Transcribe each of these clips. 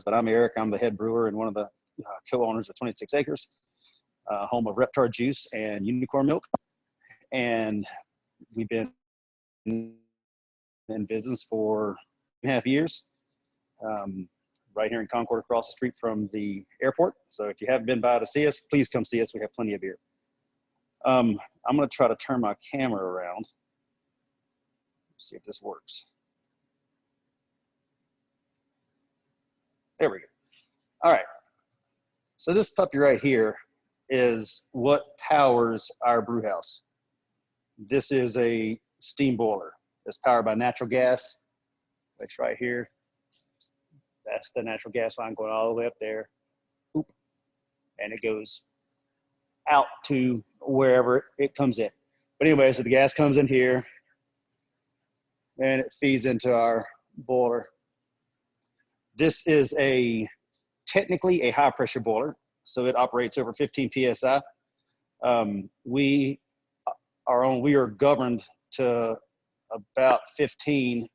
but I'm Eric. I'm the head brewer and one of the co-owners of 26 Acres, home of Reptar Juice and Unicorn Milk. And we've been in business for 2.5 years, right here in Concord, across the street from the airport. So if you haven't been by to see us, please come see us. We have plenty of beer. I'm going to try to turn my camera around. See if this works. There we go. All right. So this puppy right here is what powers our brew house. This is a steam boiler. It's powered by natural gas, which right here, that's the natural gas line going all the way up there. Oop. And it goes out to wherever it comes in. But anyway, so the gas comes in here and it feeds into our boiler. This is technically a high pressure boiler, so it operates over 15 PSI. We are governed to about 15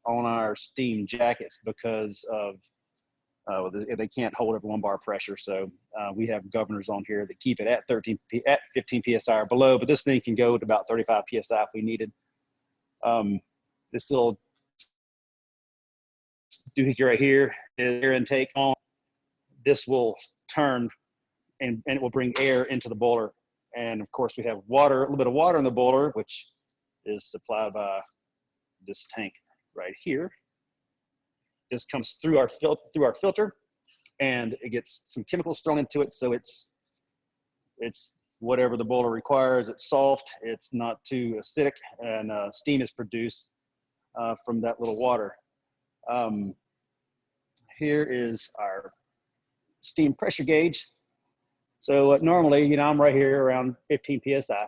on our steam jackets because of they can't hold over 1 bar pressure. So we have governors on here that keep it at 15 PSI or below, but this thing can go to about 35 PSI if we needed. This little doohickey right here is air intake on. This will turn and it will bring air into the boiler. And of course we have water, a little bit of water in the boiler, which is supplied by this tank right here. This comes through our filter and it gets some chemicals thrown into it. So it's whatever the boiler requires. It's soft, it's not too acidic, and steam is produced from that little water. Here is our steam pressure gauge. So normally, I'm right here around 15 PSI.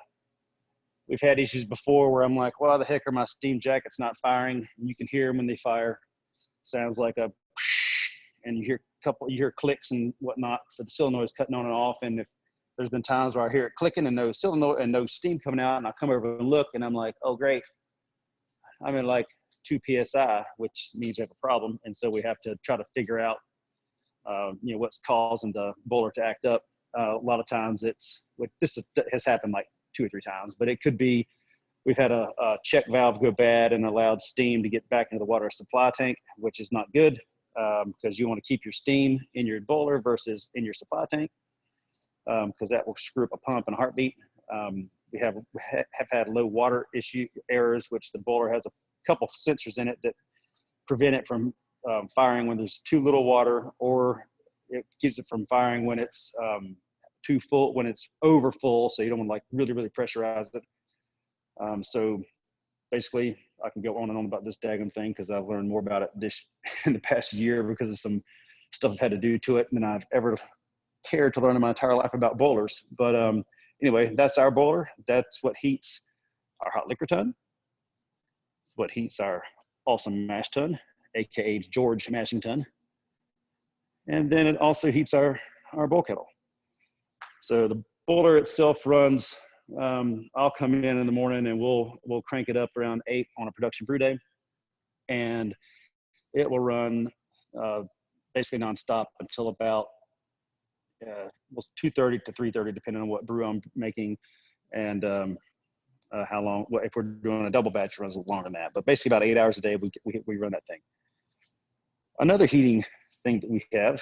We've had issues before where I'm like, why the heck are my steam jackets not firing? And you can hear them when they fire. Sounds like a, and you hear clicks and whatnot for the solenoid cutting on and off. And if there's been times where I hear it clicking and no solenoid and no steam coming out, and I come over and look and I'm like, oh great, I'm in like 2 PSI, which means we have a problem. And so we have to try to figure out, what's causing the boiler to act up. A lot of times this has happened like 2 or 3 times, but it could be, we've had a check valve go bad and allowed steam to get back into the water supply tank, which is not good because you want to keep your steam in your boiler versus in your supply tank because that will screw up a pump and a heartbeat. We have had low water errors, which the boiler has a couple sensors in it that prevent it from firing when there's too little water, or it keeps it from firing when it's too full, when it's over full. So you don't want to like really pressurize it. So basically I can go on and on about this daggone thing because I've learned more about it in the past year because of some stuff I've had to do to it than I've ever cared to learn in my entire life about boilers. But anyway, that's our boiler. That's what heats our hot liquor tun. It's what heats our awesome mash tun, AKA George mashing tun. And then it also heats our boil kettle. So the boiler itself runs, I'll come in the morning and we'll crank it up around 8 on a production brew day. And it will run basically nonstop until about 2:30 to 3:30, depending on what brew I'm making and how long. If we're doing a double batch, it runs longer than that. But basically about 8 hours a day, we run that thing. Another heating thing that we have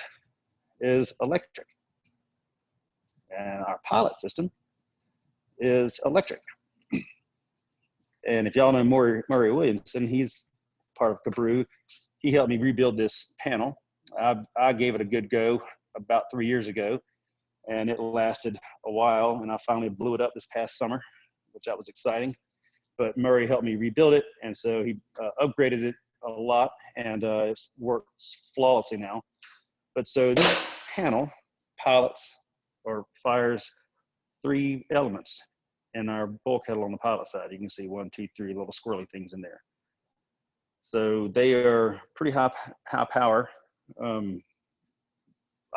is electric. And our pilot system is electric. And if y'all know Murray Williamson, he's part of CABREW. He helped me rebuild this panel. I gave it a good go about 3 years ago, and it lasted a while, and I finally blew it up this past summer, which was exciting. But Murray helped me rebuild it, and so he upgraded it a lot, and it works flawlessly now. But so this panel pilots or fires 3 elements in our boil kettle on the pilot side. You can see 1, 2, 3 little squirrely things in there. So they are pretty high power.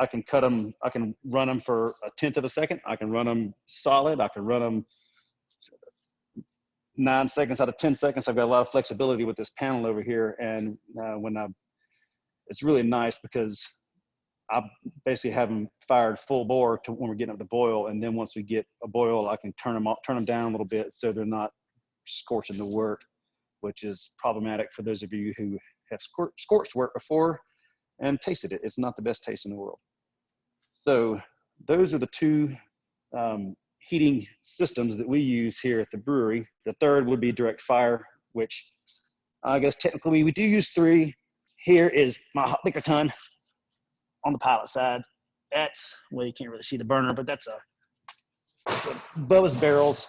I can cut them, I can run them for 1/10 of a second. I can run them solid. I can run them 9 seconds out of 10 seconds. I've got a lot of flexibility with this panel over here. And it's really nice because I basically have them fired full bore to when we're getting up to boil. And then once we get a boil, I can turn them down a little bit so they're not scorching the wort, which is problematic for those of you who have scorched wort before and tasted it. It's not the best taste in the world. So those are the two heating systems that we use here at the brewery. The third would be direct fire, which I guess technically we do use 3. Here is my hot liquor ton on the pilot side. That's, well, you can't really see the burner, but that's a Bubba's Barrels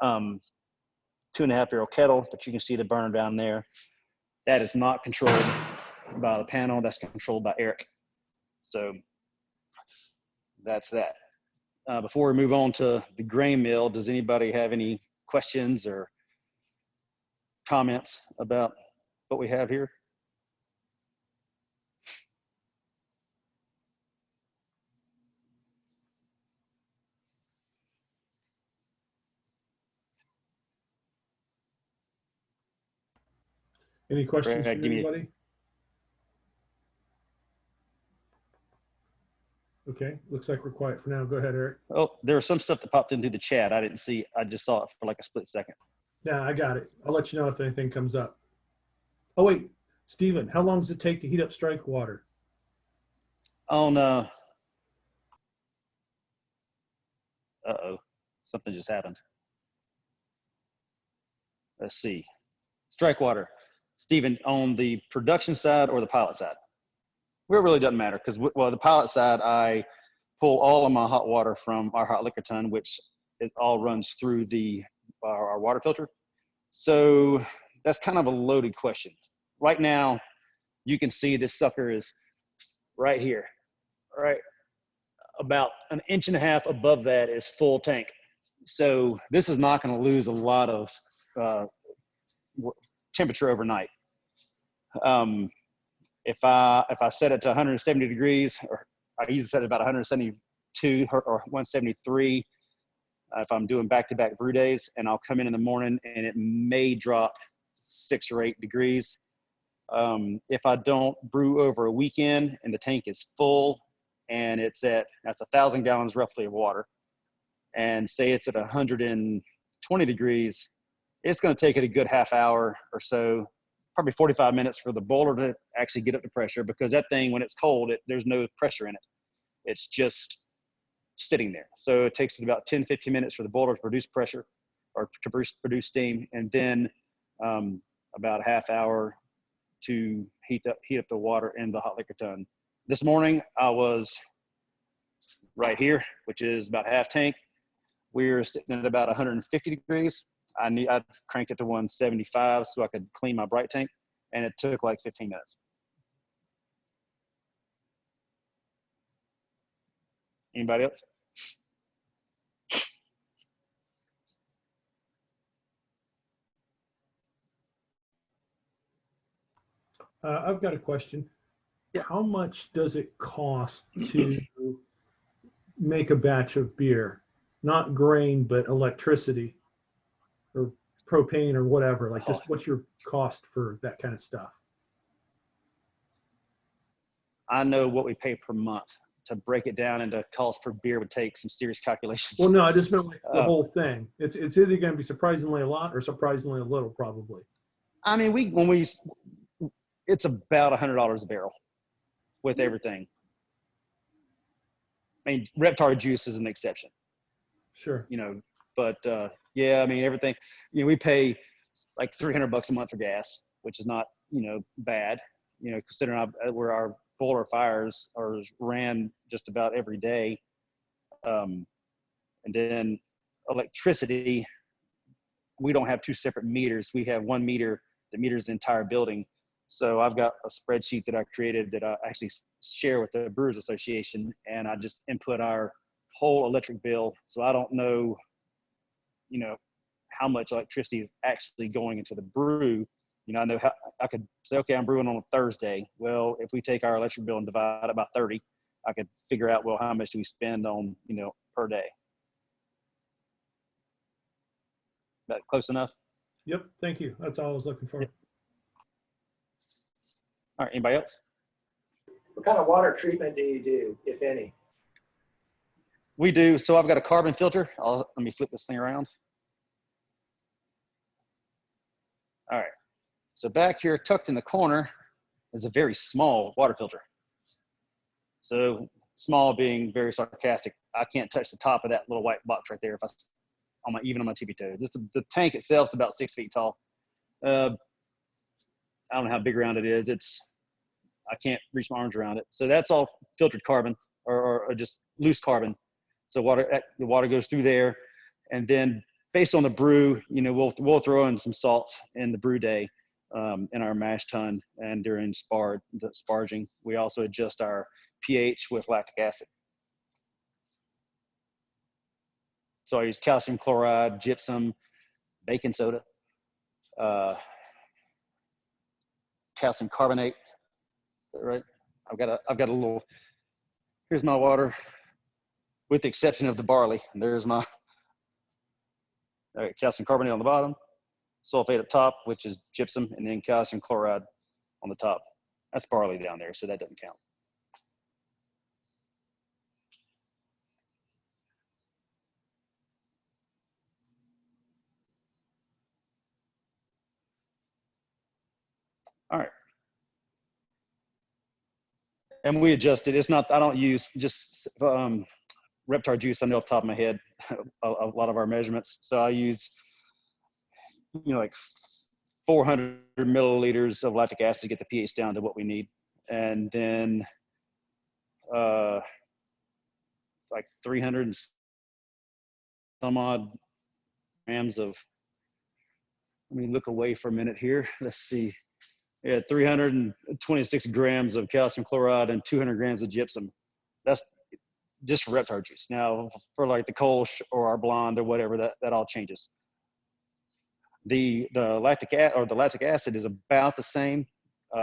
2.5 barrel kettle, but you can see the burner down there. That is not controlled by the panel. That's controlled by Eric. So that's that. Before we move on to the grain mill, does anybody have any questions or comments about what we have here? Any questions from anybody? Okay, looks like we're quiet for now. Go ahead, Eric. Oh, there was some stuff that popped into the chat. I didn't see. I just saw it for like a split second. Yeah, I got it. I'll let you know if anything comes up. Oh, wait, Stephen, how long does it take to heat up strike water? Oh, no. Uh-oh, something just happened. Let's see. Strike water. Stephen, on the production side or the pilot side? Well, it really doesn't matter because, well, the pilot side, I pull all of my hot water from our hot liquor ton, which it all runs through our water filter. So that's kind of a loaded question. Right now, you can see this sucker is right here, right? About 1.5 inches above that is full tank. So this is not going to lose a lot of temperature overnight. If I set it to 170 degrees, or I usually set it about 172 or 173 if I'm doing back-to-back brew days, and I'll come in the morning and it may drop 6 or 8 degrees. If I don't brew over a weekend and the tank is full and that's 1,000 gallons roughly of water, and say it's at 120 degrees, it's going to take it a good half hour or so, probably 45 minutes for the boiler to actually get up to pressure, because that thing, when it's cold, there's no pressure in it. It's just sitting there. So it takes about 10, 15 minutes for the boiler to produce pressure or to produce steam, and then about a half hour to heat up the water in the hot liquor ton. This morning I was right here, which is about half tank. We're sitting at about 150 degrees. I cranked it to 175 so I could clean my bright tank, and it took like 15 minutes. Anybody else? I've got a question. Yeah. How much does it cost to make a batch of beer? Not grain, but electricity or propane or whatever. Like, just what's your cost for that kind of stuff? I know what we pay per month. To break it down into cost per beer would take some serious calculations. Well, no, I just meant like the whole thing. It's either going to be surprisingly a lot or surprisingly a little, probably. I mean, it's about $100 a barrel with everything. I mean, Reptar juice is an exception. Sure. You know, but yeah, I mean, everything, you know, we pay like $300 a month for gas, which is not, you know, bad, you know, considering where our boiler fires ran just about every day. And then electricity, we don't have 2 separate meters. We have 1 meter that meters the entire building. So I've got a spreadsheet that I created that I actually share with the Brewers Association, and I just input our whole electric bill. So I don't know, you know, how much electricity is actually going into the brew. You know, I know how I could say, okay, I'm brewing on a Thursday. Well, if we take our electric bill and divide it by 30, I could figure out, well, how much do we spend on, you know, per day? That close enough? Yep. Thank you. That's all I was looking for. Yep. All right. Anybody else? What kind of water treatment do you do, if any? We do. So I've got a carbon filter. Let me flip this thing around. All right. So back here, tucked in the corner, is a very small water filter. So small being very sarcastic. I can't touch the top of that little white box right there if even on my tippy toes. The tank itself is about 6 feet tall. I don't know how big around it is. I can't reach my arms around it. So that's all filtered carbon or just loose carbon. So the water goes through there, and then based on the brew, we'll throw in some salts in the brew day in our mash tun and during the sparging. We also adjust our pH with lactic acid. So I use calcium chloride, gypsum, baking soda, calcium carbonate. Right? I've got a little. Here's my water, with the exception of the barley. And there's my calcium carbonate on the bottom, sulfate up top, which is gypsum, and then calcium chloride on the top. That's barley down there, so that doesn't count. All right. And we adjust it. It's not, I don't use just Reptar juice. I know off the top of my head a lot of our measurements. So I use, like 400 milliliters of lactic acid to get the pH down to what we need. And then like 300 and some odd grams of, let me look away for a minute here. Let's see. Yeah, 326 grams of calcium chloride and 200 grams of gypsum. That's just for Reptar juice. Now, for like the Kolsch or our blonde or whatever, that all changes. The lactic acid is about the same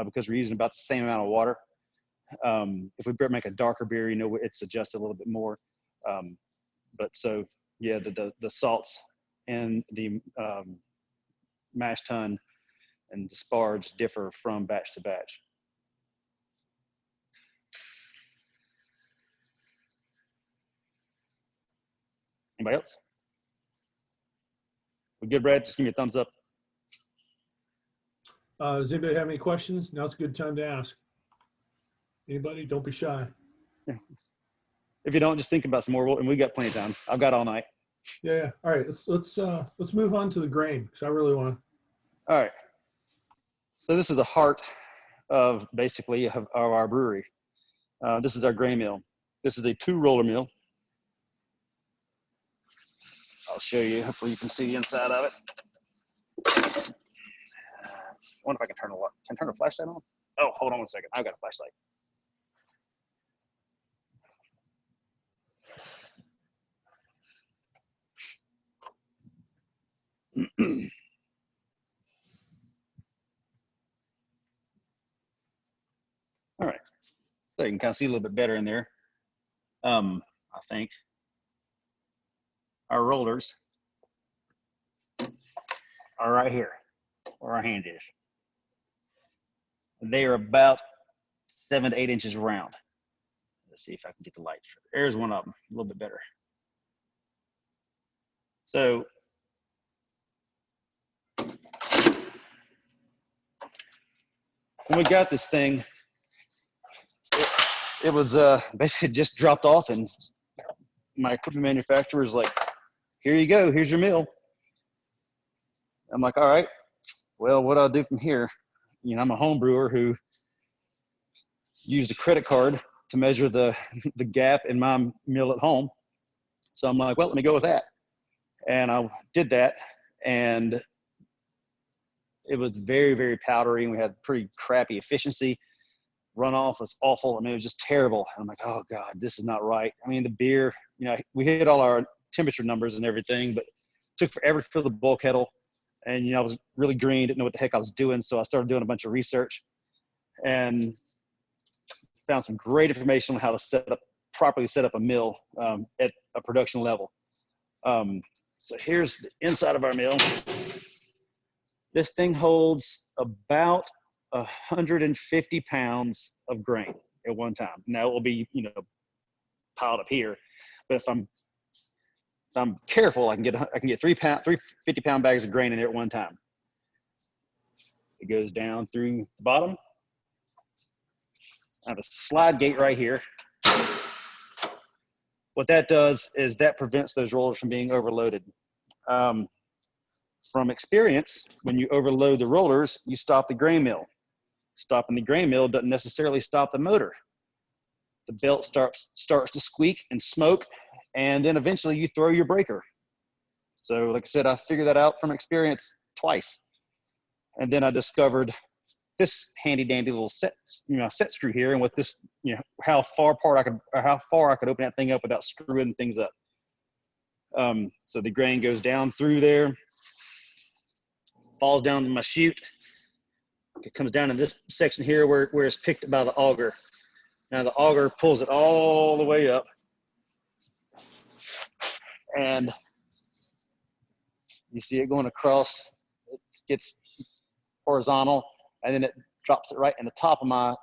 because we're using about the same amount of water. If we make a darker beer, it's adjusted a little bit more. But so yeah, the salts and the mash tun and the sparge differ from batch to batch. Anybody else? We good, Brad? Just give me a thumbs up. Does anybody have any questions? Now's a good time to ask. Anybody? Don't be shy. Yeah. If you don't, just think about some more, and we got plenty of time. I've got all night. Yeah. All right. Let's move on to the grain because I really want to. All right. So this is the heart of basically of our brewery. This is our grain mill. This is a 2-roller mill. I'll show you. Hopefully you can see the inside of it. I wonder if I can turn the flashlight on? Oh, hold on one second. I've got a flashlight. All right. So you can kind of see a little bit better in there. I think. Our rollers are right here where our hand is. They are about 7 to 8 inches round. Let's see if I can get the light. There's one of them, a little bit better. So when we got this thing, it was basically just dropped off, and my equipment manufacturer was like, here you go, here's your mill. I'm like, all right, well, what I'll do from here, I'm a home brewer who used a credit card to measure the gap in my mill at home. So I'm like, well, let me go with that. And I did that, and it was very, very powdery, and we had pretty crappy efficiency. Runoff was awful. I mean, it was just terrible. And I'm like, oh God, this is not right. I mean, the beer, we hit all our temperature numbers and everything, but it took forever to fill the bulk kettle. And, I was really green, didn't know what the heck I was doing. So I started doing a bunch of research and found some great information on how to properly set up a mill at a production level. So here's the inside of our mill. This thing holds about 150 pounds of grain. at one time. Now it will be, you know, piled up here, but if I'm careful, I can get 3 50-pound bags of grain in there at one time. It goes down through the bottom. I have a slide gate right here. What that does is that prevents those rollers from being overloaded. From experience, when you overload the rollers, you stop the grain mill. Stopping the grain mill doesn't necessarily stop the motor. The belt starts to squeak and smoke, and then eventually you throw your breaker. So like I said, I figured that out from experience twice. And then I discovered this handy dandy little set screw here, and with this, you know, how far I could open that thing up without screwing things up. So the grain goes down through there, falls down to my chute. It comes down in this section here where it's picked by the auger. Now the auger pulls it all the way up, and you see it going across. It gets horizontal, and then it drops it right in the top of my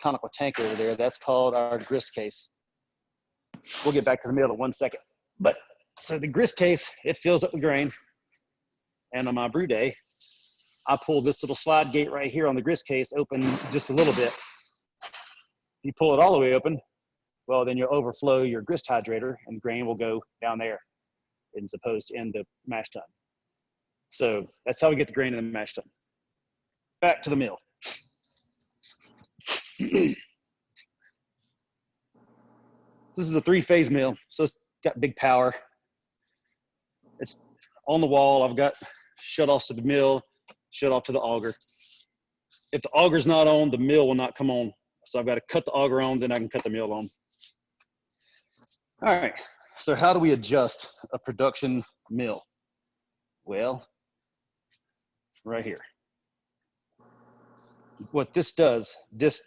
conical tank over there. That's called our grist case. We'll get back to the mill in 1 second. But so the grist case, it fills up with grain, and on my brew day, I pull this little slide gate right here on the grist case open just a little bit. If you pull it all the way open, well, then you'll overflow your grist hydrator, and grain will go down there as opposed to in the mash tun. So that's how we get the grain in the mash tun. Back to the mill. This is a 3-phase mill, so it's got big power. It's on the wall. I've got shut-offs to the mill, shut-off to the auger. If the auger's not on, the mill will not come on. So I've got to cut the auger on, then I can cut the mill on. All right, so how do we adjust a production mill? Well, right here. What this does, this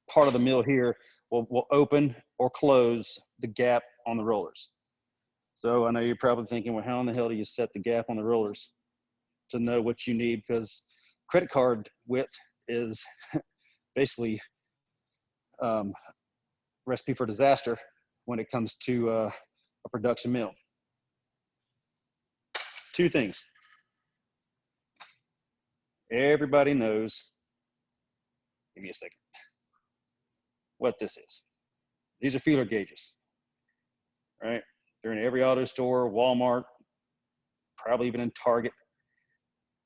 part of the mill here will open or close the gap on the rollers. So I know you're probably thinking, well, how in the hell do you set the gap on the rollers to know what you need? Because credit card width is basically recipe for disaster when it comes to a production mill. 2 things. Everybody knows, give me a second, what this is. These are feeler gauges, right? They're in every auto store, Walmart, probably even in Target.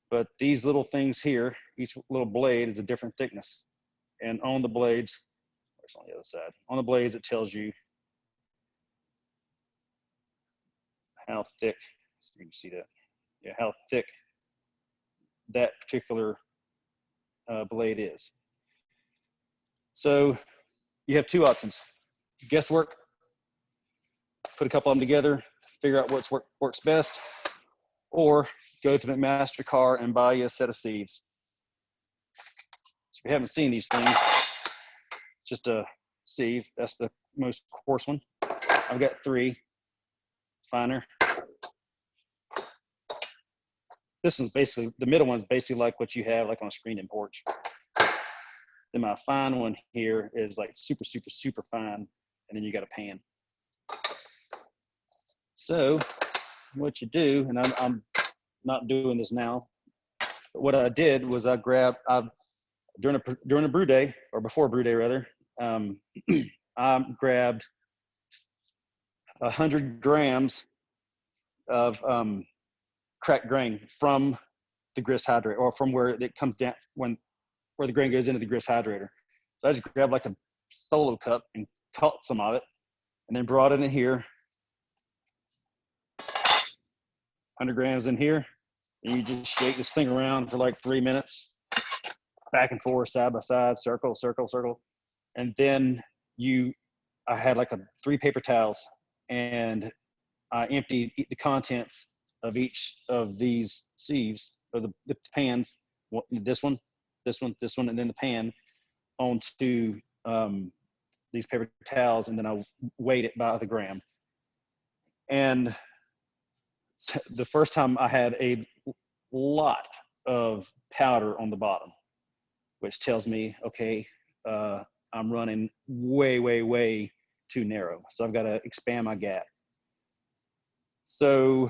But these little things here, each little blade is a different thickness. And on the blades, it's on the other side, on the blades it tells you how thick, you can see that, yeah, how thick that particular blade is. So you have 2 options. Guesswork, put a couple of them together, figure out what works best, or go to McMaster Car and buy you a set of sieves. So if you haven't seen these things, just a sieve, that's the most coarse one. I've got 3 finer. This is basically, the middle one's basically like what you have like on a screened-in porch. Then my fine one here is like super, super, super fine, and then you got a pan. So what you do, and I'm not doing this now, but what I did was I grabbed, during a brew day, or before brew day rather, I grabbed 100 grams of cracked grain from the grist hydrator, or from where it comes down, where the grain goes into the grist hydrator. So I just grabbed like a solo cup and caught some of it, and then brought it in here. 100 grams in here, and you just shake this thing around for like 3 minutes, back and forth, side by side, circle, circle, circle. And then I had like 3 paper towels, and I emptied the contents of each of these sieves, or the pans, this one, and then the pan, onto these paper towels, and then I weighed it by the gram. And the first time I had a lot of powder on the bottom, which tells me, okay, I'm running way, way, way too narrow. So I've got to expand my gap. So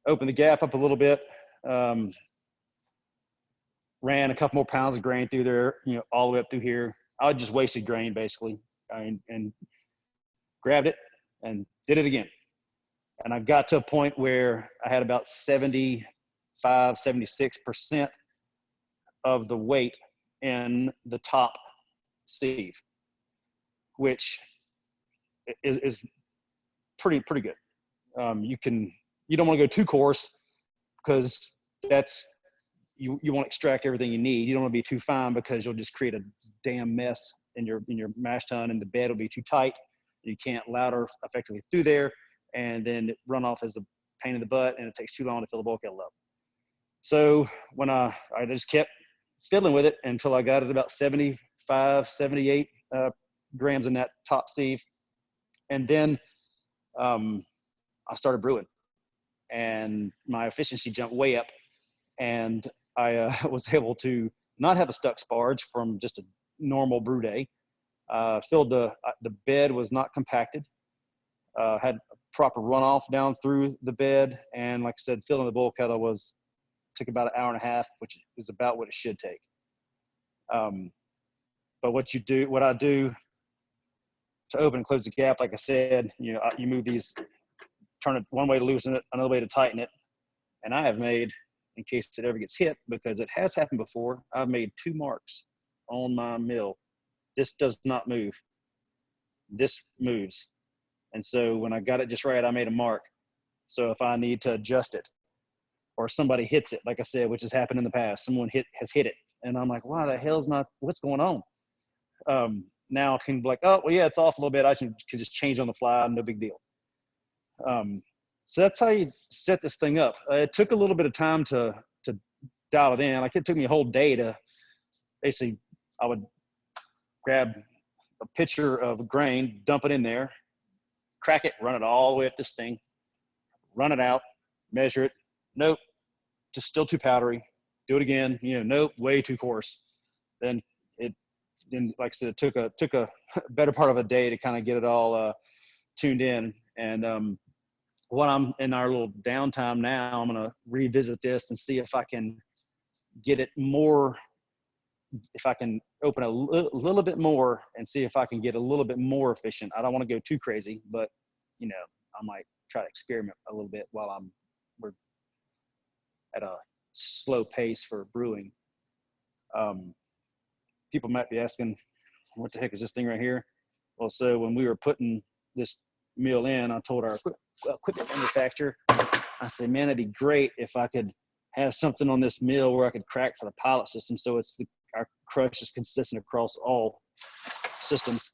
open the gap up a little bit, ran a couple more pounds of grain through there, you know, all the way up through here. I just wasted grain basically, and grabbed it and did it again. And I got to a point where I had about 75, 76% of the weight in the top sieve, which is pretty good. You don't want to go too coarse because you want to extract everything you need. You don't want to be too fine because you'll just create a damn mess in your mash tun, and the bed will be too tight. You can't louder effectively through there, and then it run off as a pain in the butt, and it takes too long to fill the bulk kettle up. So when I just kept fiddling with it until I got it about 75, 78 grams in that top sieve. And then I started brewing, and my efficiency jumped way up, and I was able to not have a stuck sparge from just a normal brew day. Filled the bed was not compacted, had a proper runoff down through the bed, and like I said, filling the bulk kettle took about an hour and a half, which is about what it should take. But what I do to open and close the gap, like I said, you move these, turn it one way to loosen it, another way to tighten it. And I have made, in case it ever gets hit, because it has happened before, I've made 2 marks on my mill. This does not move. This moves. And so when I got it just right, I made a mark. So if I need to adjust it, or somebody hits it, like I said, which has happened in the past, someone has hit it, and I'm like, wow, the hell's not, what's going on? Now I can be like, oh, well, yeah, it's off a little bit. I can just change on the fly, no big deal. So that's how you set this thing up. It took a little bit of time to dial it in. Like, it took me a whole day to basically, I would grab a pitcher of grain, dump it in there, crack it, run it all the way up this thing, run it out, measure it. Nope, just still too powdery. Do it again. Nope, way too coarse. Then like I said, it took a better part of a day to kind of get it all tuned in. And when I'm in our little downtime now, I'm going to revisit this and see if I can get it more, if I can open a little bit more and see if I can get a little bit more efficient. I don't want to go too crazy, but I might try to experiment a little bit while we're at a slow pace for brewing. People might be asking, what the heck is this thing right here? Well, so when we were putting this meal in, I told our equipment manufacturer, I said, man, it'd be great if I could have something on this mill where I could crack for the pilot system, so our crush is consistent across all systems.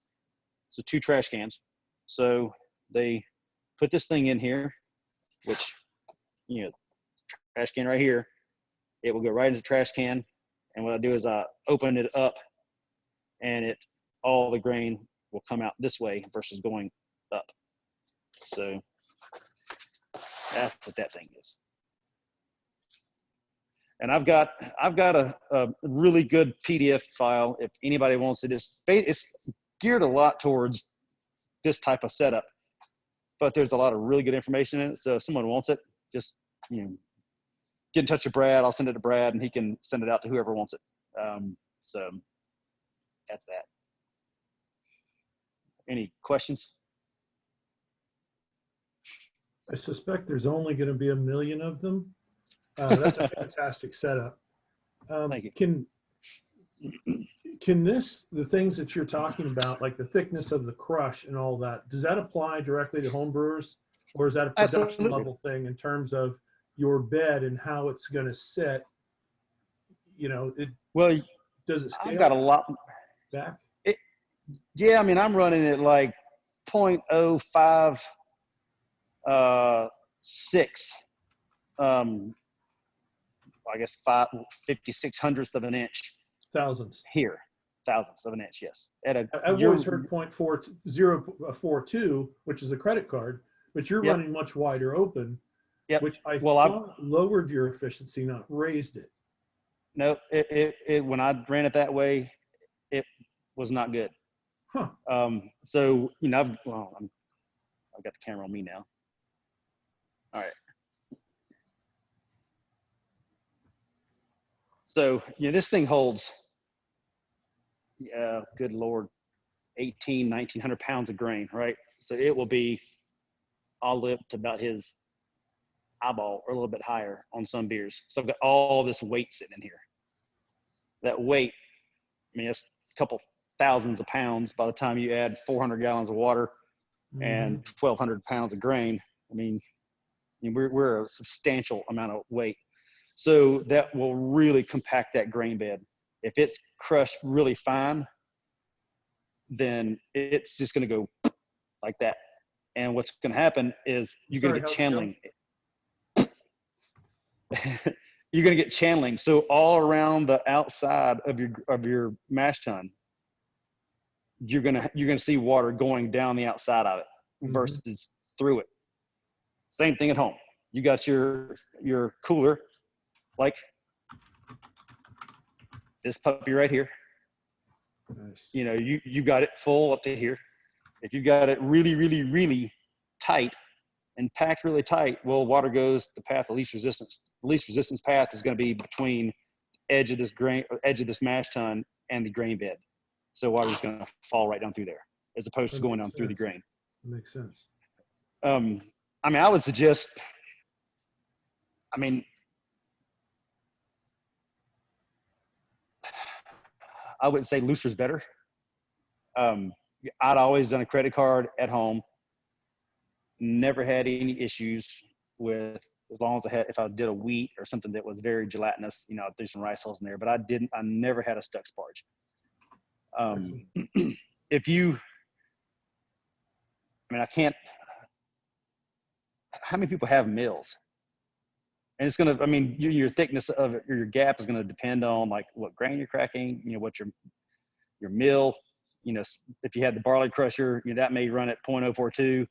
So 2 trash cans. So they put this thing in here, which, trash can right here. It will go right into the trash can. And what I do is I open it up, and all the grain will come out this way versus going up. So that's what that thing is. And I've got a really good PDF file if anybody wants it. It's geared a lot towards this type of setup, but there's a lot of really good information in it. So if someone wants it, just get in touch with Brad. I'll send it to Brad, and he can send it out to whoever wants it. So that's that. Any questions? I suspect there's only going to be 1 million of them. That's a fantastic setup. Thank you. Can the things that you're talking about, like the thickness of the crush and all that, does that apply directly to home brewers, or is that a production Absolutely. level thing in terms of your bed and how it's going to sit? Well, does it scale? I've got a lot back? Yeah, I mean, I'm running it like 0.05 6. I guess 56/100th of an inch. Thousandths. Here, thousandths of an inch. Yes. I've always heard 0.4002, which is a credit card, but you're running much wider open, which I thought lowered your efficiency, not raised it. No, when I ran it that way, it was not good. Huh. So, you know, I've got the camera on me now. All right. So, you know, this thing holds, good Lord, 1,900 pounds of grain, right? So it will be all the way up to about his eyeball or a little bit higher on some beers. So I've got all this weight sitting in here. That weight, I mean, it's a couple thousands of pounds by the time you add 400 gallons of water and 1,200 pounds of grain. I mean, we're a substantial amount of weight. So that will really compact that grain bed. If it's crushed really fine, then it's just going to go like that. And what's going to happen is you're going to get channeling. You're going to get channeling. So all around the outside of your mash tun, you're going to see water going down the outside of it versus through it. Same thing at home. You got your cooler, like this puppy right here. Nice. You know, you got it full up to here. If you got it really, really, really tight and packed really tight, well, water goes the path of least resistance. The least resistance path is going to be between edge of this mash tun and the grain bed. So water is going to fall right down through there, as opposed to going down through the grain. That makes sense. I mean, I would suggest, I mean, I wouldn't say looser's better. I'd always done a credit card at home. Never had any issues with, as long as if I did a wheat or something that was very gelatinous, you know, I'd throw some rice hulls in there, but I never had a stuck sparge. How many people have mills? And it's going to, I mean, your thickness of it, or your gap is going to depend on like what grain you're cracking, you know, what your mill, you know, if you had the barley crusher, you know, that may run at 0.042.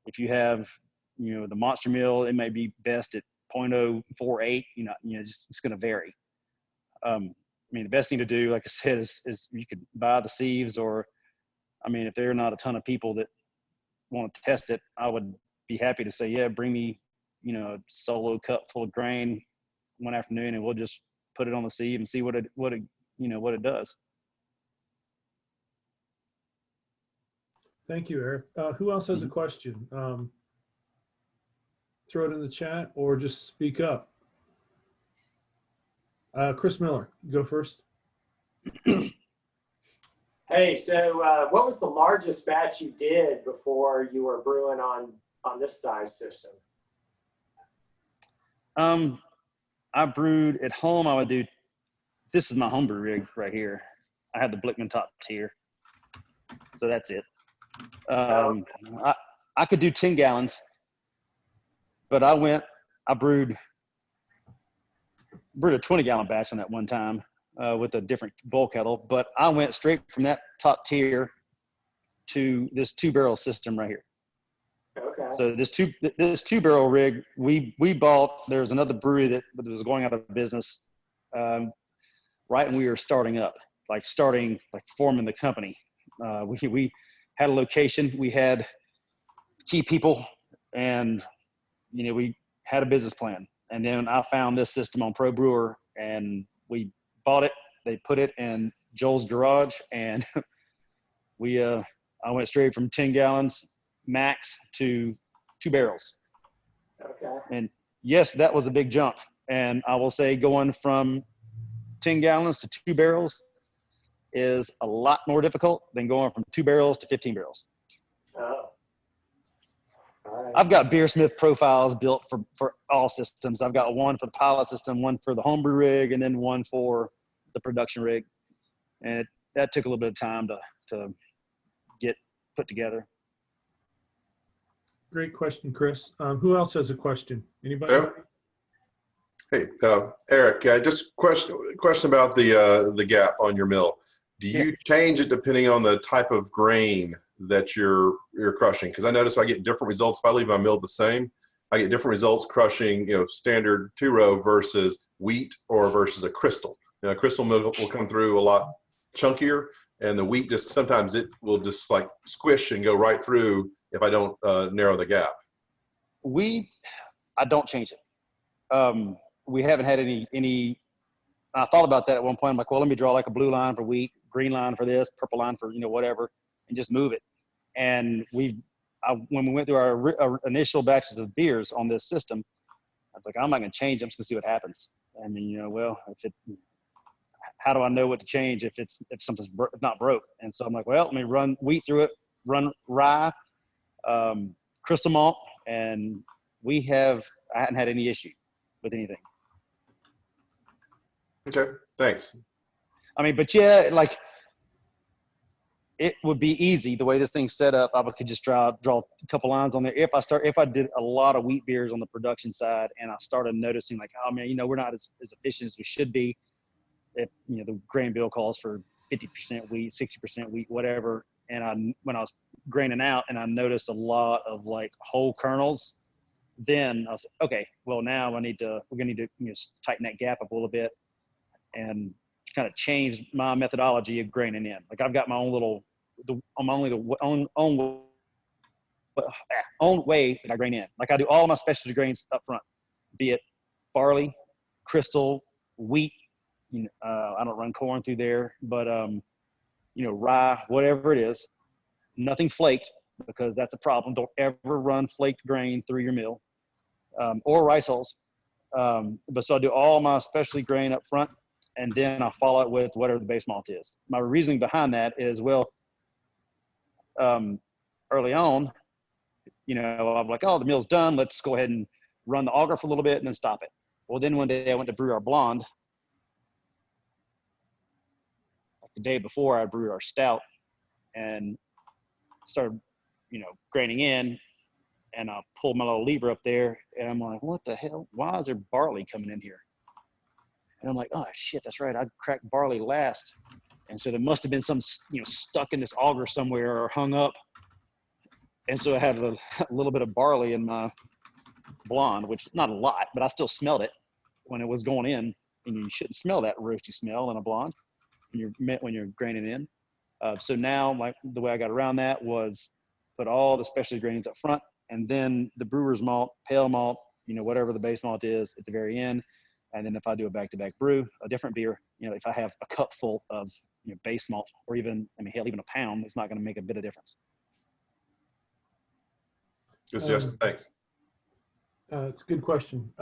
If you have, you know, the monster mill, it may be best at 0.048, you know, just, it's going to vary. I mean, the best thing to do, like I said, is you could buy the sieves, or, I mean, if there are not a ton of people that want to test it, I would be happy to say, yeah, bring me, you know, a solo cup full of grain one afternoon, and we'll just put it on the sieve and see what it does. Thank you, Eric. Who else has a question? Throw it in the chat or just speak up. Chris Miller, go first. Hey, so what was the largest batch you did before you were brewing on this size system? I brewed at home. I would do, this is my homebrew rig right here. I have the Blickman top tier, so that's it. I could do 10 gallons, but I brewed a 20-gallon batch on that one time with a different boil kettle, but I went straight from that top tier to this 2-barrel system right here. Okay. So this 2-barrel rig, we bought, there's another brewery that was going out of business right when we were starting forming the company. We had a location, we had key people, and, you know, we had a business plan. And then I found this system on Pro Brewer, and we bought it. They put it in Joel's garage, and I went straight from 10 gallons max to 2 barrels. Okay. And yes, that was a big jump. And I will say going from 10 gallons to 2 barrels is a lot more difficult than going from 2 barrels to 15 barrels. Oh. All right. I've got Beersmith profiles built for all systems. I've got one for the pilot system, one for the homebrew rig, and then one for the production rig. And that took a little bit of time to get put together. Great question, Chris. Who else has a question? Anybody? Yeah. Hey, Eric, just question about the gap on your mill. Do you change it depending on the type of grain that you're crushing? Because I notice I get different results if I leave my mill the same. I get different results crushing, you know, standard 2-row versus wheat or versus a crystal. You know, a crystal mill will come through a lot chunkier, and the wheat just, sometimes it will just like squish and go right through if I don't narrow the gap. I don't change it. We haven't had any, I thought about that at one point. I'm like, well, let me draw like a blue line for wheat, green line for this, purple line for, whatever, and just move it. And when we went through our initial batches of beers on this system, I was like, I'm not going to change. I'm just going to see what happens. I mean, how do I know what to change if something's not broke? And so I'm like, well, let me run wheat through it, run rye, crystal malt, and I hadn't had any issue with anything. Okay, thanks. I mean, but yeah, like it would be easy the way this thing's set up. I could just draw a couple lines on there. If I did a lot of wheat beers on the production side, and I started noticing like, oh man, we're not as efficient as we should be. If the grain bill calls for 50% wheat, 60% wheat, whatever. And when I was graining out, and I noticed a lot of like whole kernels, then I was like, okay, well now we're gonna need to tighten that gap up a little bit and kind of change my methodology of graining in. Like I've got my own own way that I grain in. Like I do all my specialty grains up front, be it barley, crystal, wheat. I don't run corn through there, but rye, whatever it is, nothing flaked, because that's a problem. Don't ever run flaked grain through your mill, or rice hulls. But so I do all my specialty grain up front, and then I follow it with whatever the base malt is. My reasoning behind that is, well, early on, I'm like, oh, the mill's done. Let's go ahead and run the auger for a little bit and then stop it. Well, then one day I went to brew our blonde. The day before I brewed our stout and started, graining in, and I pulled my little lever up there, and I'm like, what the hell? Why is there barley coming in here? And I'm like, oh shit, that's right. I cracked barley last. And so there must have been some, stuck in this auger somewhere or hung up. And so I had a little bit of barley in my blonde, which not a lot, but I still smelled it when it was going in. And you shouldn't smell that roasty smell in a blonde when you're graining in. So now, like the way I got around that was put all the specialty grains up front, and then the brewer's malt, pale malt, whatever the base malt is at the very end. And then if I do a back-to-back brew, a different beer, if I have a cup full of base malt, or even a pound, it's not going to make a bit of difference. Good suggestion. Thanks. It's a good question.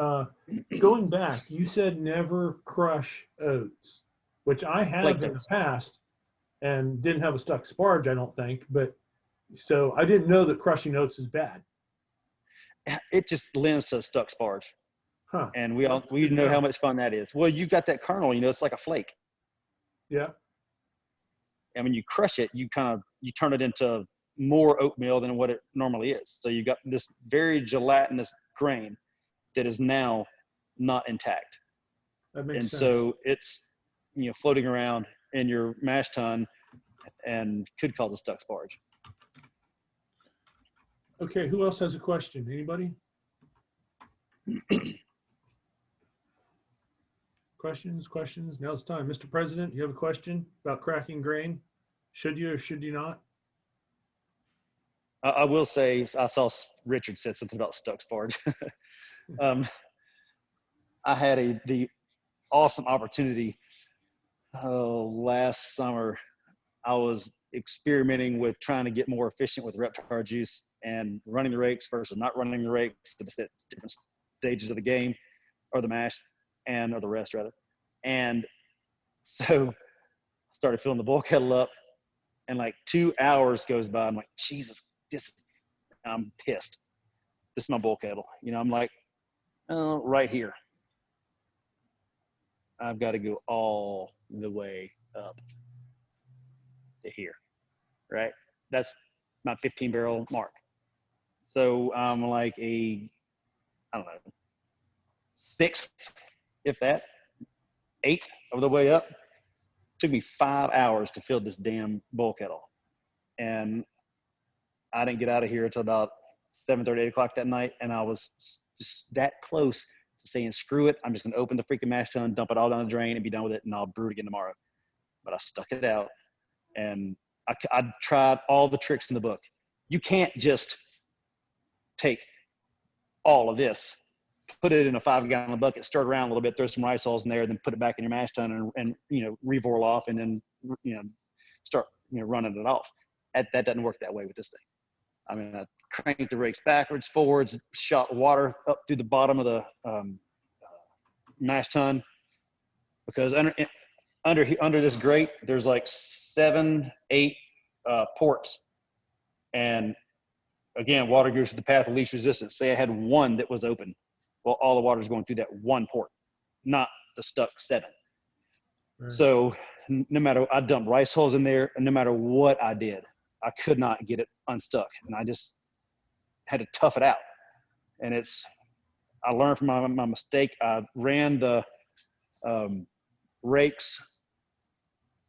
Going back, you said never crush oats, which I have in the past, and didn't have a stuck sparge, I don't think. But so I didn't know that crushing oats is bad. It just lends to a stuck sparge. Huh. And we know how much fun that is. Well, you got that kernel, it's like a flake. Yeah. And when you crush it, you turn it into more oatmeal than what it normally is. So you got this very gelatinous grain that is now not intact. That makes sense. So it's, floating around in your mash tun and could cause a stuck sparge. Okay, who else has a question? Anybody? Questions? Now's the time. Mr. President, you have a question about cracking grain? Should you or should you not? I will say, I saw Richard said something about stuck sparge. I had the awesome opportunity last summer. I was experimenting with trying to get more efficient with Reptar juice and running the rakes versus not running the rakes at different stages of the game, or the mash, or the rest rather. And so I started filling the bulk kettle up, and like 2 hours goes by. I'm like, Jesus, I'm pissed. This is my bulk kettle. I'm like, oh, right here. I've got to go all the way up to here, right? That's my 15 barrel mark. So I'm like I don't know, sixth, if that, eighth of the way up. It took me 5 hours to fill this damn bulk kettle. And I didn't get out of here until about 7:30, 8 o'clock that night. And I was just that close to saying, screw it. I'm just going to open the freaking mash tun, dump it all down the drain, and be done with it. And I'll brew it again tomorrow. But I stuck it out. And I tried all the tricks in the book. You can't just take all of this, put it in a 5-gallon bucket, stir it around a little bit, throw some rice hulls in there, then put it back in your mash tun and revoil off, and then start running it off. That doesn't work that way with this thing. I mean, I cranked the rakes backwards, forwards, shot water up through the bottom of the mash tun, because under this grate there's like 7, 8 ports, and again, water goes to the path of least resistance. Say I had one that was open, well, all the water is going through that one port, not the stuck 7. Right. So no matter, I dumped rice hulls in there, and no matter what I did, I could not get it unstuck, and I just had to tough it out. And I learned from my mistake. I ran the rakes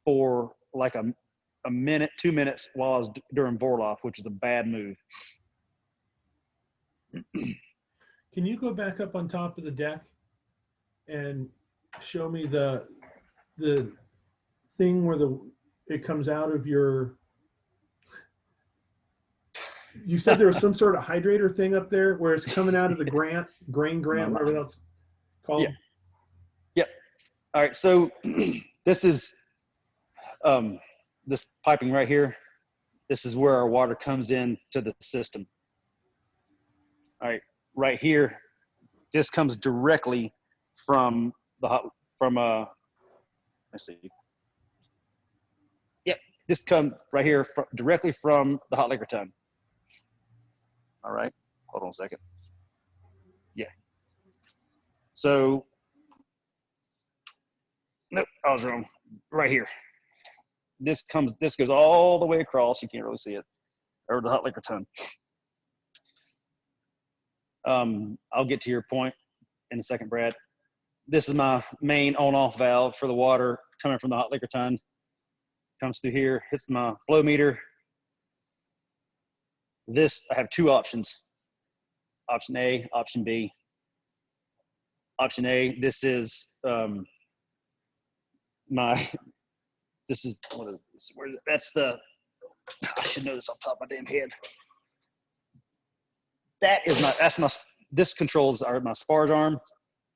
for like a minute, 2 minutes while I was during Vorloff, which is a bad move. Can you go back up on top of the deck and show me the thing where it comes out of your, you said there was some sort of hydrator thing up there where it's coming out of the grain grant, whatever that's called? Yeah. Yep. All right. So this is this piping right here. This is where our water comes in to the system. All right. Right here, this comes directly from let's see. Yep. This comes right here directly from the hot liquor tun. All right, hold on a second. Yeah. So, nope, I was wrong. Right here. This goes all the way across. You can't really see it, or the hot liquor tun. I'll get to your point in a second, Brad. This is my main on-off valve for the water coming from the hot liquor tun. Comes through here, hits my flow meter. This, I have 2 options. Option A, option B. Option A, this is this is, what is this? Where is it? That's the, I should know this off the top of my damn head. This controls my sparge arm,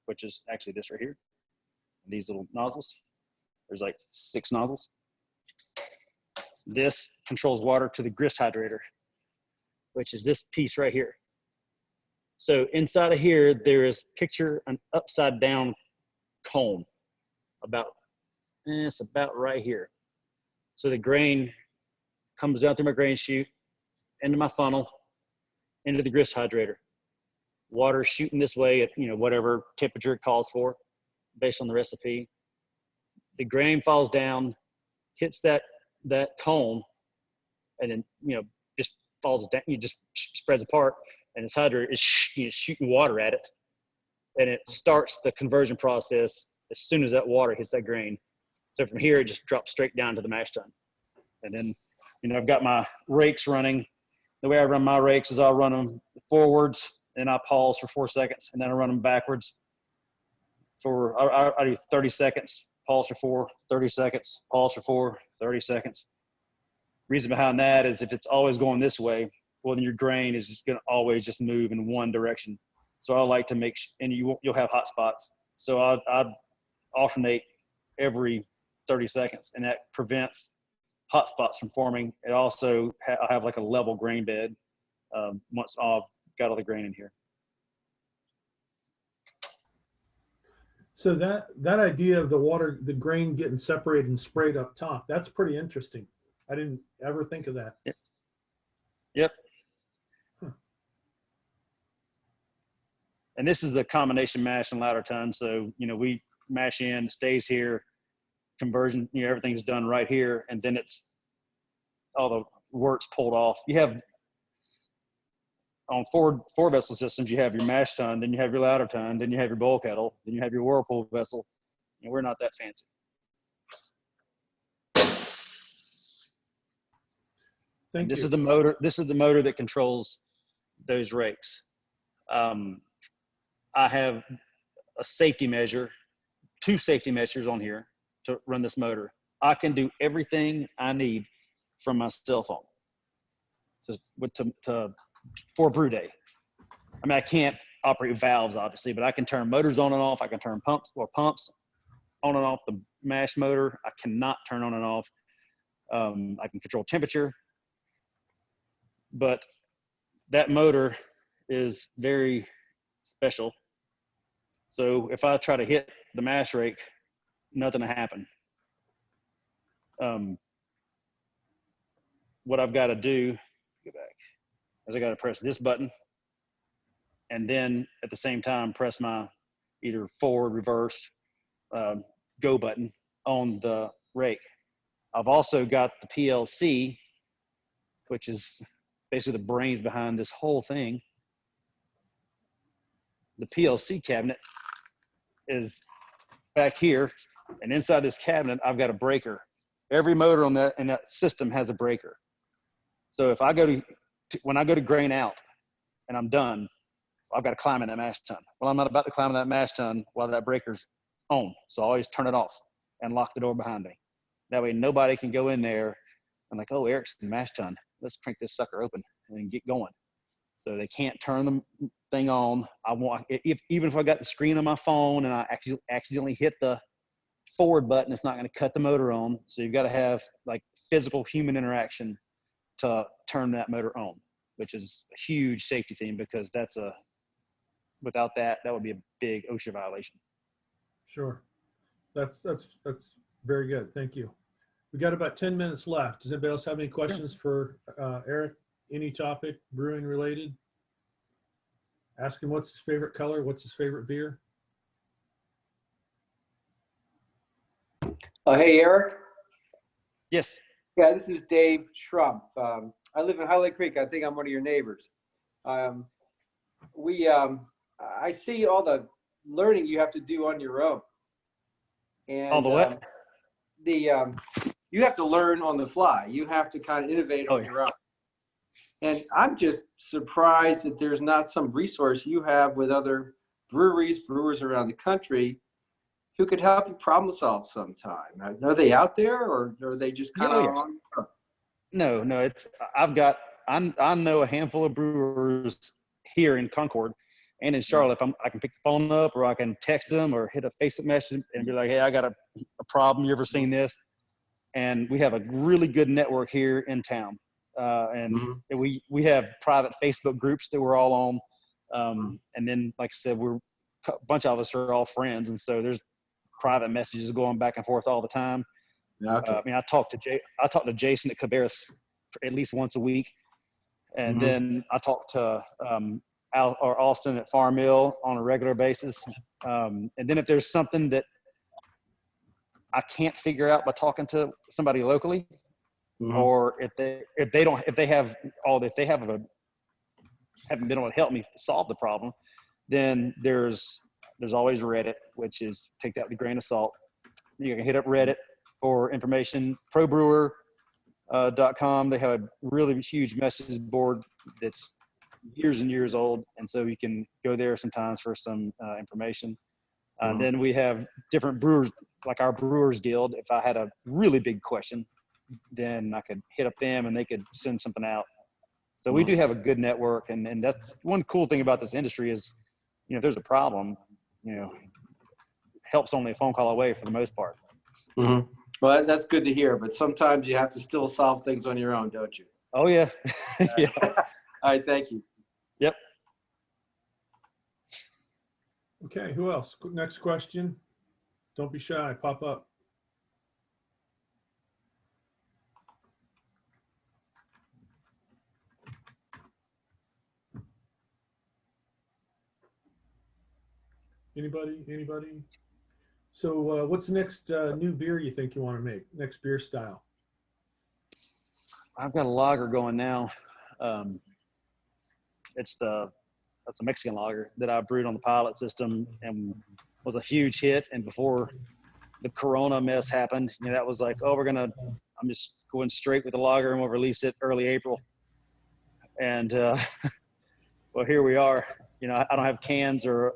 which is actually this right here. These little nozzles. There's like 6 nozzles. This controls water to the grist hydrator, which is this piece right here. So inside of here, there is picture an upside down cone it's about right here. So the grain comes out through my grain chute, into my funnel, into the grist hydrator. Water shooting this way at whatever temperature it calls for, based on the recipe. The grain falls down, hits that cone, and then just falls down. You just spreads apart, and this hydrator is shooting water at it, and it starts the conversion process as soon as that water hits that grain. So from here, it just drops straight down to the mash tun. And then, I've got my rakes running. The way I run my rakes is I'll run them forwards, and I pause for 4 seconds, and then I run them backwards I do 30 seconds, pause for 4, 30 seconds, pause for 4, 30 seconds. Reason behind that is if it's always going this way, well, then your grain is just going to always just move in one direction. So I like to and you'll have hot spots. So I alternate every 30 seconds, and that prevents hot spots from forming. It also, I have like a level grain bed once I've got all the grain in here. So that idea of the grain getting separated and sprayed up top, that's pretty interesting. I didn't ever think of that. Yep. Huh. And this is a combination mash and ladder tun. So, we mash in, stays here, conversion, everything's done right here. And then it's all the work's pulled off. You have on four vessel systems, you have your mash tun, then you have your ladder tun, then you have your boil kettle, then you have your whirlpool vessel. We're not that fancy. This is the motor. This is the motor that controls those rakes. I have a safety measure, 2 safety measures on here to run this motor. I can do everything I need from my cell phone. Just for brew day. I mean, I can't operate valves obviously, but I can turn motors on and off. I can turn pumps on and off the mash motor. I cannot turn on and off. I can control temperature, but that motor is very special. So if I try to hit the mash rake, nothing will happen. What I've got to do, go back, is I got to press this button and then at the same time press my either forward, reverse, go button on the rake. I've also got the PLC, which is basically the brains behind this whole thing. The PLC cabinet is back here, and inside this cabinet, I've got a breaker. Every motor in that system has a breaker. So if I when I go to grain out and I'm done, I've got to climb in that mash tun. Well, I'm not about to climb in that mash tun while that breaker's on. So I always turn it off and lock the door behind me. That way nobody can go in there and like, oh, Eric's in the mash tun. Let's crank this sucker open and get going. So they can't turn the thing on. Even if I got the screen on my phone and I accidentally hit the forward button, it's not going to cut the motor on. So you've got to have like physical human interaction to turn that motor on, which is a huge safety thing because without that would be a big OSHA violation. Sure. That's very good. Thank you. We got about 10 minutes left. Does anybody else have any questions for Eric? Any topic brewing related? Ask him what's his favorite color, what's his favorite beer. Hey, Eric. Yes. Yeah, this is Dave Schrump. I live in Highland Creek. I think I'm one of your neighbors. I see all the learning you have to do on your own. And All the what? You have to learn on the fly. You have to kind of innovate on your own. And I'm just surprised that there's not some resource you have with other brewers around the country who could help you problem solve sometime. Are they out there, or are they just kind of on? No, I know a handful of brewers here in Concord and in Charlotte. I can pick the phone up, or I can text them or hit a Facebook message and be like, hey, I got a problem. You ever seen this? And we have a really good network here in town. We have private Facebook groups that we're all on. And then, like I said, a bunch of us are all friends. And so there's private messages going back and forth all the time. Okay. I mean, I talk to Jason at Cabarrus at least once a week. And then I talk to Austin at Farm Mill on a regular basis. And then if there's something that I can't figure out by talking to somebody locally, or if they haven't been able to help me solve the problem, then there's always Reddit, which is take that with a grain of salt. You can hit up Reddit for information. ProBrewer.com. They have a really huge message board that's years and years old, and so you can go there sometimes for some information. Then we have different brewers, like our Brewers Guild. If I had a really big question, then I could hit up them and they could send something out. So we do have a good network, and that's one cool thing about this industry is, if there's a problem, help's only a phone call away for the most part. Well, that's good to hear, but sometimes you have to still solve things on your own, don't you? Oh yeah. Yeah. All right, thank you. Yep. Okay, who else? Next question. Don't be shy, pop up. Anybody? So what's the next new beer you think you want to make? Next beer style? I've got a lager going now. That's a Mexican lager that I brewed on the pilot system and was a huge hit. And before the Corona mess happened, that was like, I'm just going straight with the lager and we'll release it early April. And well, here we are. I don't have cans or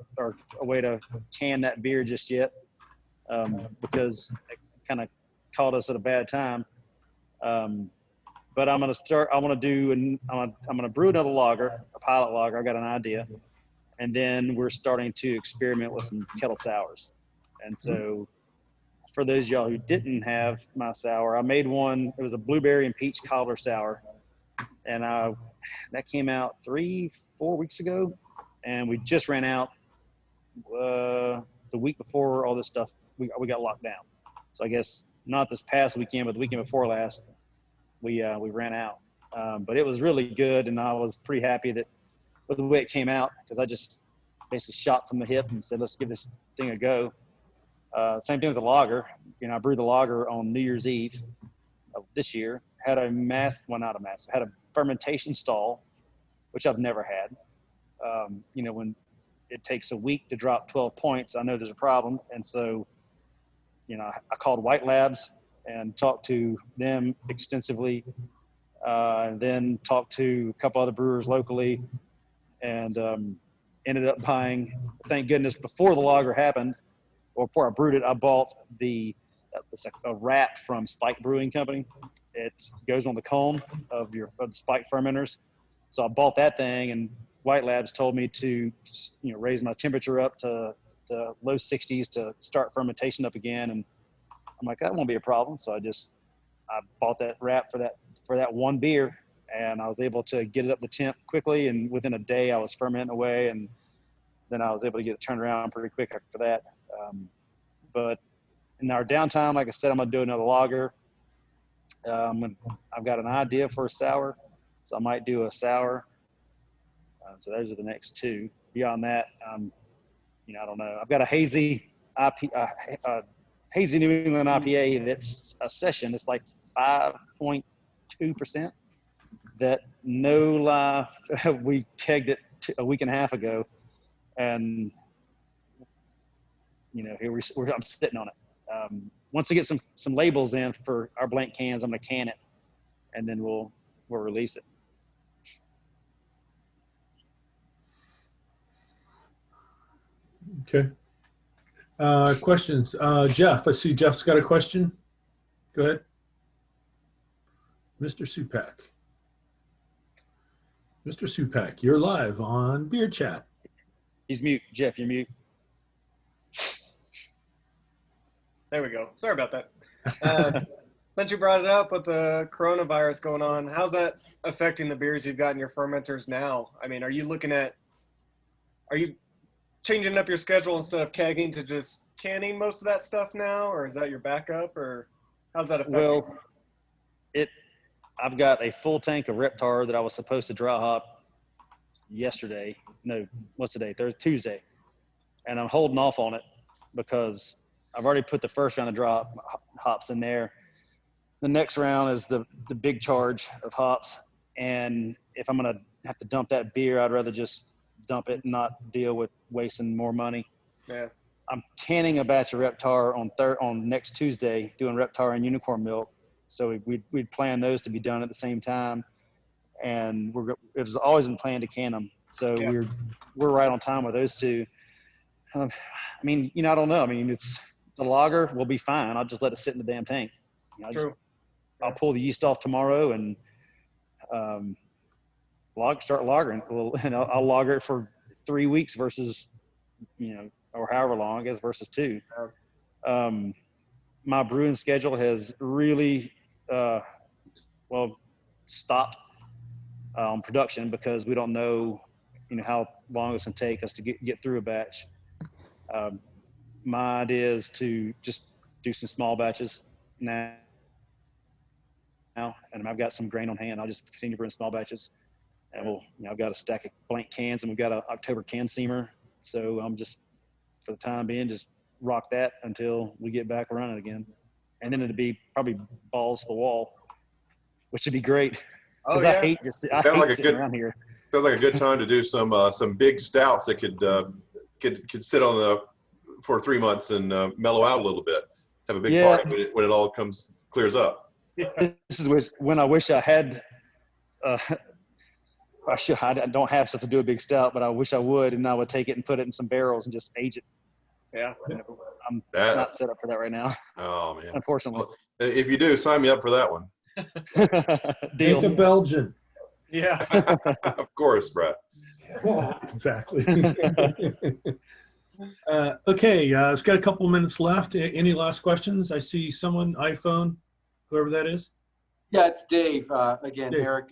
a way to can that beer just yet, because it kind of caught us at a bad time. But I'm going to brew another lager, a pilot lager. I got an idea. And then we're starting to experiment with some kettle sours. And so for those of y'all who didn't have my sour, I made one. It was a blueberry and peach cobbler sour. And that came out 3-4 weeks ago. And we just ran out the week before all this stuff. We got locked down. So I guess not this past weekend, but the weekend before last, we ran out. But it was really good. And I was pretty happy with the way it came out, because I just basically shot from the hip and said, let's give this thing a go. Same thing with the lager. I brewed the lager on New Year's Eve of this year. Had a had a fermentation stall, which I've never had. When it takes a week to drop 12 points, I know there's a problem. And so, I called White Labs and talked to them extensively, and then talked to a couple other brewers locally, and ended up buying, thank goodness, before the lager happened, or before I brewed it, I bought it's a rat from Spike Brewing Company. It goes on the cone of the Spike fermenters. So I bought that thing, and White Labs told me to raise my temperature up to low 60s to start fermentation up again. And I'm like, that won't be a problem. So I bought that rat for that one beer, and I was able to get it up to temp quickly. And within a day, I was fermenting away, and then I was able to get it turned around pretty quick after that. But in our downtime, like I said, I'm gonna do another lager. I've got an idea for a sour, so I might do a sour. So those are the next two. Beyond that, I don't know. I've got a hazy New England IPA that's a session. It's like 5.2%. That, no lie, we kegged it a week and a half ago, and here I'm sitting on it. Once I get some labels in for our blank cans, I'm gonna can it, and then we'll release it. Okay. Questions? Jeff, I see Jeff's got a question. Go ahead. Mr. Supak. Mr. Supak, you're live on Beer Chat. He's mute. Jeff, you're mute. There we go. Sorry about that. Since you brought it up with the coronavirus going on, how's that affecting the beers you've got in your fermenters now? I mean, are you changing up your schedule instead of kegging to just canning most of that stuff now, or is that your backup, or how's that affecting? Well, I've got a full tank of Reptar that I was supposed to dry hop yesterday. No, what's today? Tuesday. And I'm holding off on it because I've already put the first round of dry hops in there. The next round is the big charge of hops. And if I'm going to have to dump that beer, I'd rather just dump it and not deal with wasting more money. Yeah. I'm canning a batch of Reptar on next Tuesday, doing Reptar and Unicorn Milk. So we'd plan those to be done at the same time, and it was always in plan to can them. So yeah, we're right on time with those two. I mean, I don't know. I mean, it's the lager will be fine. I'll just let it sit in the damn tank. True. I'll pull the yeast off tomorrow and start lagering. And I'll lager it for 3 weeks versus, or however long, I guess, versus 2. My brewing schedule has really, stopped on production because we don't know, how long it's going to take us to get through a batch. My idea is to just do some small batches now, and I've got some grain on hand. I'll just continue brewing small batches, and I've got a stack of blank cans, and we've got an October can seamer. So I'm just, for the time being, just rock that until we get back running again. And then it'd be probably balls to the wall, which would be great. Because I hate sitting around here. Sounds like a good time to do some big stouts that could sit on for 3 months and mellow out a little bit. Have a big party when it all clears up. This is when I wish I had. I don't have stuff to do a big stout, but I wish I would, and I would take it and put it in some barrels and just age it. Yeah. I'm not set up for that right now. Oh man. Unfortunately. If you do, sign me up for that one. Make a Deal. Belgian. Yeah. Of course, Brad. Exactly. Okay, it's got a couple minutes left. Any last questions? I see someone, iPhone, whoever that is. Yeah, it's Dave again, Dave. Eric.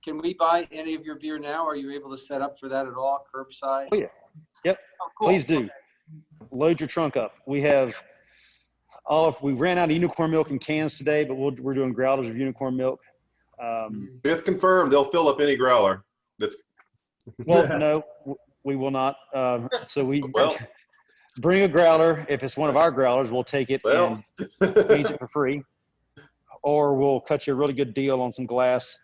Can we buy any of your beer now? Are you able to set up for that at all, curbside? Oh, yeah. Yep. Oh, cool. Please do. Load your trunk up. We ran out of unicorn milk in cans today, but we're doing growlers of unicorn milk. It's confirmed they'll fill up any growler. That's Well, no, we will not. So we well, bring a growler. If it's one of our growlers, we'll take it well. and change it for free. Or we'll cut you a really good deal on some glass,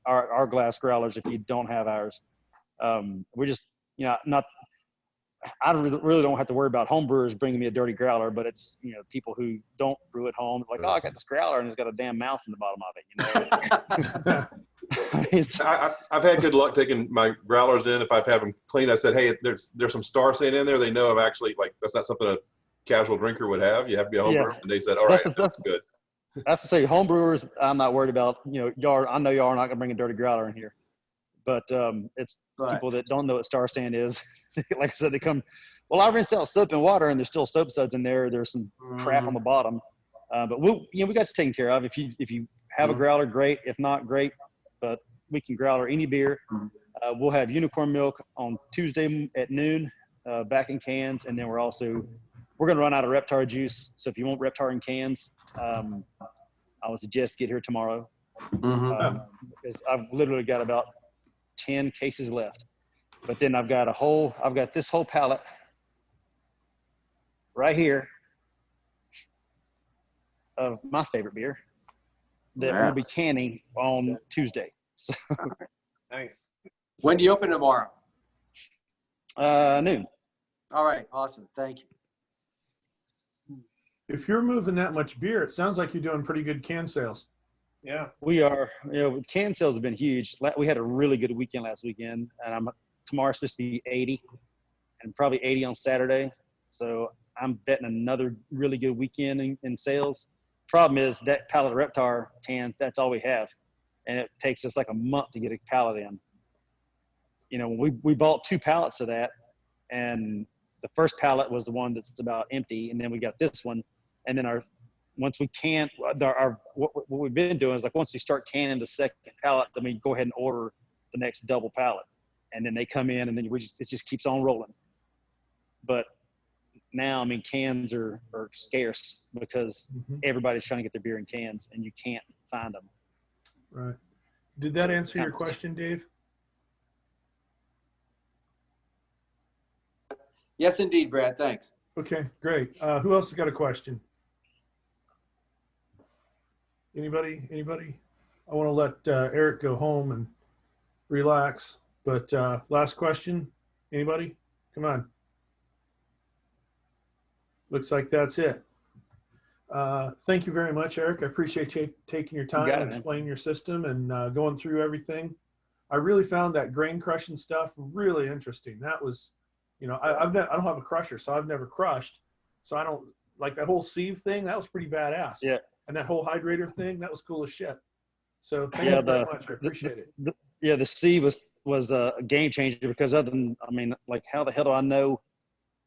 our glass growlers if you don't have ours. We're just, I really don't have to worry about home brewers bringing me a dirty growler, but it's, people who don't brew at home, like, oh, I got this growler and it's got a damn mouse in the bottom of it. I've had good luck taking my growlers in. If I've had them clean, I said, hey, there's some star scent in there. They know I've actually, that's not something a casual drinker would have. You have to be a home brewer. And they said, all right, that's good. That's to say, home brewers, I'm not worried about, y'all, I know y'all are not going to bring a dirty growler in here. But it's people that don't know what star sand is. Like I said, they come, well, I rinsed out soap and water and there's still soap suds in there. There's some crap on the bottom. But we got you taken care of. If you have a growler, great. If not, great. But we can growler any beer. We'll have unicorn milk on Tuesday at noon, back in cans. And then we're going to run out of Reptar juice. So if you want Reptar in cans, I would suggest get here tomorrow. Because I've literally got about 10 cases left. But then I've got this whole pallet right here of my favorite beer that we'll be canning on Tuesday. So, Nice. When do you open tomorrow? noon. All right, awesome. Thank you. If you're moving that much beer, it sounds like you're doing pretty good can sales. Yeah. We are, can sales have been huge. We had a really good weekend last weekend, and tomorrow's supposed to be 80 and probably 80 on Saturday. So I'm betting another really good weekend in sales. Problem is that pallet of Reptar cans, that's all we have. And it takes us like a month to get a pallet in. We bought 2 pallets of that, and the first pallet was the one that's about empty. And then we got this one. And then once we can, what we've been doing is like, once we start canning the second pallet, then we go ahead and order the next double pallet. And then they come in and then it just keeps on rolling. But now, cans are scarce because everybody's trying to get their beer in cans and you can't find them. Right. Did that answer your question, Dave? Yes, indeed, Brad. Thanks. Okay, great. Who else has got a question? Anybody? I want to let Eric go home and relax. But last question. Anybody? Come on. Looks like that's it. Thank you very much, Eric. I appreciate you taking your time and explaining your system and going through everything. I really found that grain crushing stuff really interesting. That was, I don't have a crusher, so I've never crushed. So I don't like that whole sieve thing. That was pretty badass. Yeah. And that whole hydrator thing, that was cool as shit. So thank you very much. I appreciate it. The sieve was a game changer because other than, like, how the hell do I know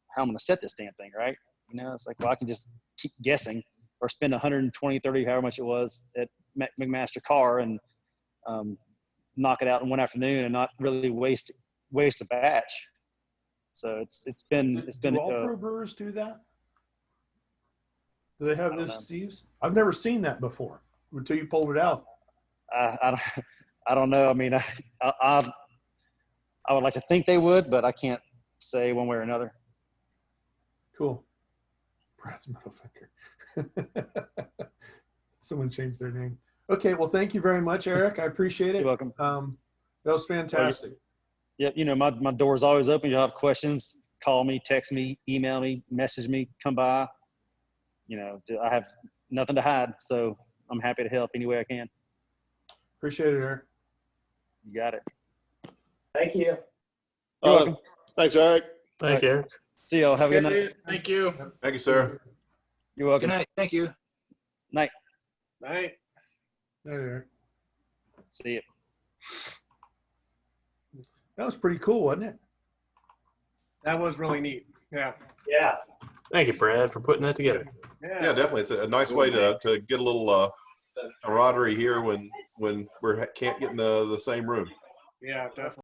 how I'm going to set this damn thing, right? It's like, well, I can just keep guessing or spend 120, 30, however much it was at McMaster Car and knock it out in one afternoon and not really waste a batch. So it's been. Do all pro brewers do that? Do they have those sieves? I've never seen that before until you pulled it out. I don't know. I would like to think they would, but I can't say one way or another. Cool. Brad's middle finger. Someone changed their name. Okay, well, thank you very much, Eric. I appreciate it. You're welcome. That was fantastic. Yeah, my door's always open. You'll have questions, call me, text me, email me, message me, come by. I have nothing to hide, so I'm happy to help any way I can. Appreciate it, Eric. You got it. Thank you. You're welcome. Thanks, Eric. Thank you, Eric. See y'all. Have a good night. Thank you. Thank you, sir. You're welcome. Good night. Thank you. Night. Night. There. See you. That was pretty cool, wasn't it? That was really neat. Yeah. Yeah. Thank you, Brad, for putting that together. Yeah, definitely. It's a nice way to get a little camaraderie here when we can't get in the same room. Yeah, definitely.